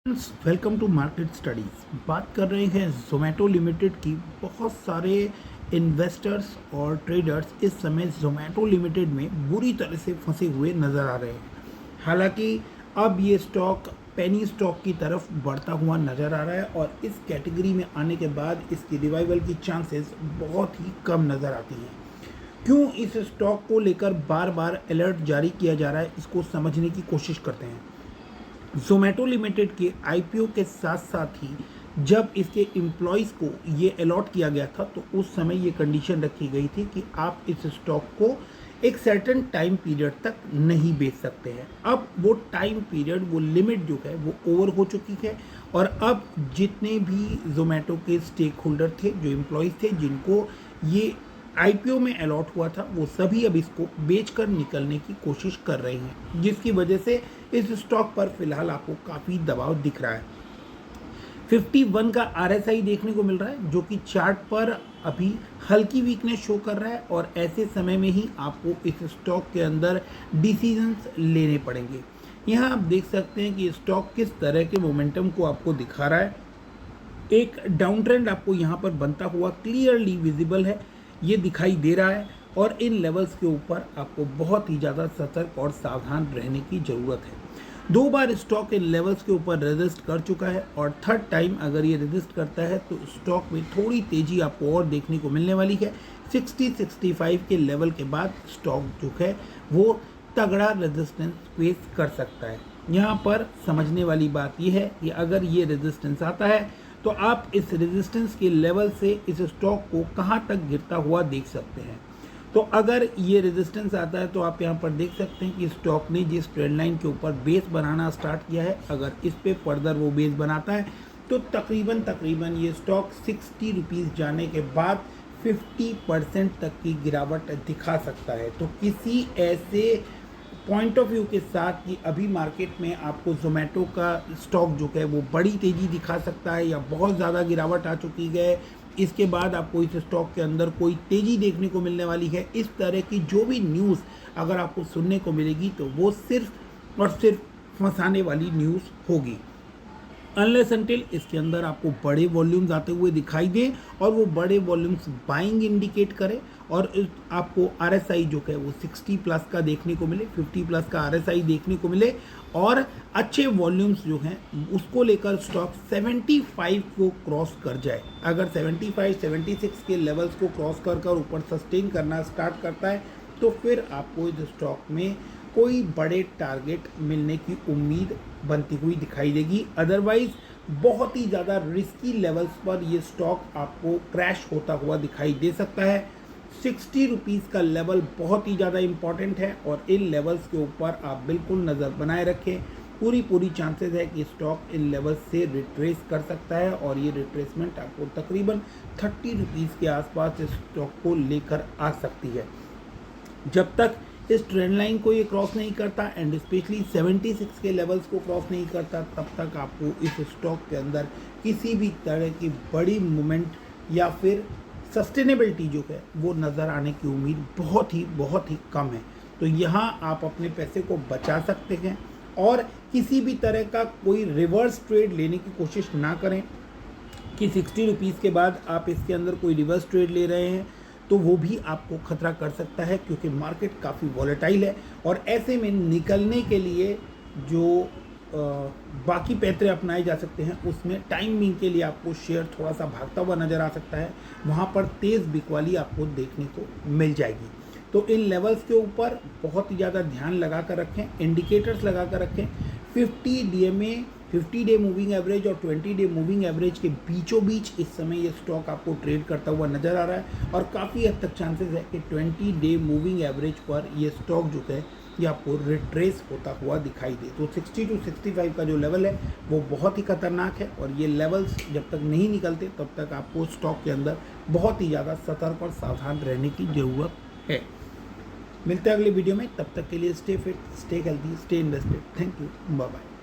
Welcome to market studies. बात कर रहे हैं ज़ोमैटो लिमिटेड की। बहुत सारे इन्वेस्टर्स और ट्रेडर्स इस समय ज़ोमैटो लिमिटेड में बुरी तरह से फंसे हुए नज़र आ रहे हैं। हालांकि अब ये स्टॉक पेनी स्टॉक की तरफ बढ़ता हुआ नज़र आ रहा है और इस कैटेगरी में आने के बाद इसकी रिवाइवल की चांसेस बहुत ही कम नज़र आती हैं। क्यों इस स्टॉक को लेकर बार बार अलर्ट जारी किया जा रहा है, इसको समझने की कोशिश करते हैं। ज़ोमैटो लिमिटेड के आईपीओ के साथ साथ ही जब इसके एम्प्लॉयज़ को ये अलॉट किया गया था तो उस समय ये कंडीशन रखी गई थी कि आप इस स्टॉक को एक सर्टेन टाइम पीरियड तक नहीं बेच सकते हैं। अब वो टाइम पीरियड, वो लिमिट जो है वो ओवर हो चुकी है और अब जितने भी ज़ोमैटो के स्टेक होल्डर थे, जो एम्प्लॉयज़ थे जिनको ये आईपीओ में अलॉट हुआ था, वो सभी अब इसको बेचकर निकलने की कोशिश कर रहे हैं, जिसकी वजह से इस स्टॉक पर फिलहाल आपको काफ़ी दबाव दिख रहा है। 51 का आरएसआई देखने को मिल रहा है, जो कि चार्ट पर अभी हल्की वीकनेस शो कर रहा है और ऐसे समय में ही आपको इस स्टॉक के अंदर डिसीजंस लेने पड़ेंगे। यहाँ आप देख सकते हैं कि स्टॉक किस तरह के मोमेंटम को आपको दिखा रहा है। एक डाउन ट्रेंड आपको यहाँ पर बनता हुआ क्लियरली विजिबल है, ये दिखाई दे रहा है और इन लेवल्स के ऊपर आपको बहुत ही ज़्यादा सतर्क और सावधान रहने की ज़रूरत है। 2 बार स्टॉक इन लेवल्स के ऊपर रेजिस्ट कर चुका है और थर्ड टाइम अगर ये रेजिस्ट करता है तो स्टॉक में थोड़ी तेज़ी आपको और देखने को मिलने वाली है। 60-65 के लेवल के बाद स्टॉक जो है वो तगड़ा रेजिस्टेंस फेस कर सकता है। यहाँ पर समझने वाली बात यह है कि अगर ये रेजिस्टेंस आता है तो आप इस रेजिस्टेंस के लेवल से इस स्टॉक को कहाँ तक गिरता हुआ देख सकते हैं। तो अगर ये रेजिस्टेंस आता है तो आप यहाँ पर देख सकते हैं कि स्टॉक ने जिस ट्रेंड लाइन के ऊपर बेस बनाना स्टार्ट किया है, अगर इस पे फर्दर वो बेस बनाता है तो तकरीबन ये स्टॉक 60 रुपीज़ जाने के बाद 50% तक की गिरावट दिखा सकता है। तो किसी ऐसे पॉइंट ऑफ व्यू के साथ कि अभी मार्केट में आपको ज़ोमैटो का स्टॉक जो है वो बड़ी तेज़ी दिखा सकता है या बहुत ज़्यादा गिरावट आ चुकी है, इसके बाद आपको इस स्टॉक के अंदर कोई तेज़ी देखने को मिलने वाली है, इस तरह की जो भी न्यूज़ अगर आपको सुनने को मिलेगी तो वो सिर्फ और सिर्फ फंसाने वाली न्यूज़ होगी। अनलेस अनटिल इसके अंदर आपको बड़े वॉल्यूम्स आते हुए दिखाई दे और वो बड़े वॉल्यूम्स बाइंग इंडिकेट करे और आपको आरएसआई जो है वो 60 प्लस का देखने को मिले, 50 प्लस का आरएसआई देखने को मिले और अच्छे वॉल्यूम्स जो हैं उसको लेकर स्टॉक 75 को क्रॉस कर जाए। अगर 75-76 के लेवल्स को क्रॉस कर ऊपर सस्टेन करना स्टार्ट करता है तो फिर आपको इस स्टॉक में कोई बड़े टारगेट मिलने की उम्मीद बनती हुई दिखाई देगी। अदरवाइज बहुत ही ज़्यादा रिस्की लेवल्स पर ये स्टॉक आपको क्रैश होता हुआ दिखाई दे सकता है। 60 रुपीज़ का लेवल बहुत ही ज़्यादा इम्पॉर्टेंट है और इन लेवल्स के ऊपर आप बिल्कुल नज़र बनाए रखें। पूरी चांसेस है कि स्टॉक इन लेवल्स से रिट्रेस कर सकता है और ये रिट्रेसमेंट आपको तकरीबन 30 रुपीज़ के आसपास इस स्टॉक को लेकर आ सकती है। जब तक इस ट्रेंड लाइन को ये क्रॉस नहीं करता एंड स्पेशली 76 के लेवल्स को क्रॉस नहीं करता, तब तक आपको इस स्टॉक के अंदर किसी भी तरह की बड़ी मूवमेंट या फिर सस्टेनेबिलिटी जो है वो नज़र आने की उम्मीद बहुत ही कम है। तो यहाँ आप अपने पैसे को बचा सकते हैं और किसी भी तरह का कोई रिवर्स ट्रेड लेने की कोशिश ना करें कि 60 रुपीज़ के बाद आप इसके अंदर कोई रिवर्स ट्रेड ले रहे हैं तो वो भी आपको खतरा कर सकता है, क्योंकि मार्केट काफ़ी वॉलेटाइल है और ऐसे में निकलने के लिए जो बाकी पैतरे अपनाए जा सकते हैं उसमें टाइमिंग के लिए आपको शेयर थोड़ा सा भागता हुआ नज़र आ सकता है, वहाँ पर तेज़ बिकवाली आपको देखने को मिल जाएगी। तो इन लेवल्स के ऊपर बहुत ही ज़्यादा ध्यान लगा कर रखें, इंडिकेटर्स लगा कर रखें। 50 DMA 50 डे मूविंग एवरेज और 20 डे मूविंग एवरेज के बीचों बीच इस समय ये स्टॉक आपको ट्रेड करता हुआ नज़र आ रहा है और काफ़ी हद तक चांसेस है कि 20 डे मूविंग एवरेज पर ये स्टॉक जो है ये आपको रिट्रेस होता हुआ दिखाई दे। तो 60-65 का जो लेवल है वो बहुत ही खतरनाक है और ये लेवल्स जब तक नहीं निकलते तब तक आपको स्टॉक के अंदर बहुत ही ज़्यादा सतर्क और सावधान रहने की ज़रूरत है। मिलते हैं अगले वीडियो में, तब तक के लिए stay fit, stay healthy, stay invested. Thank you, bye bye.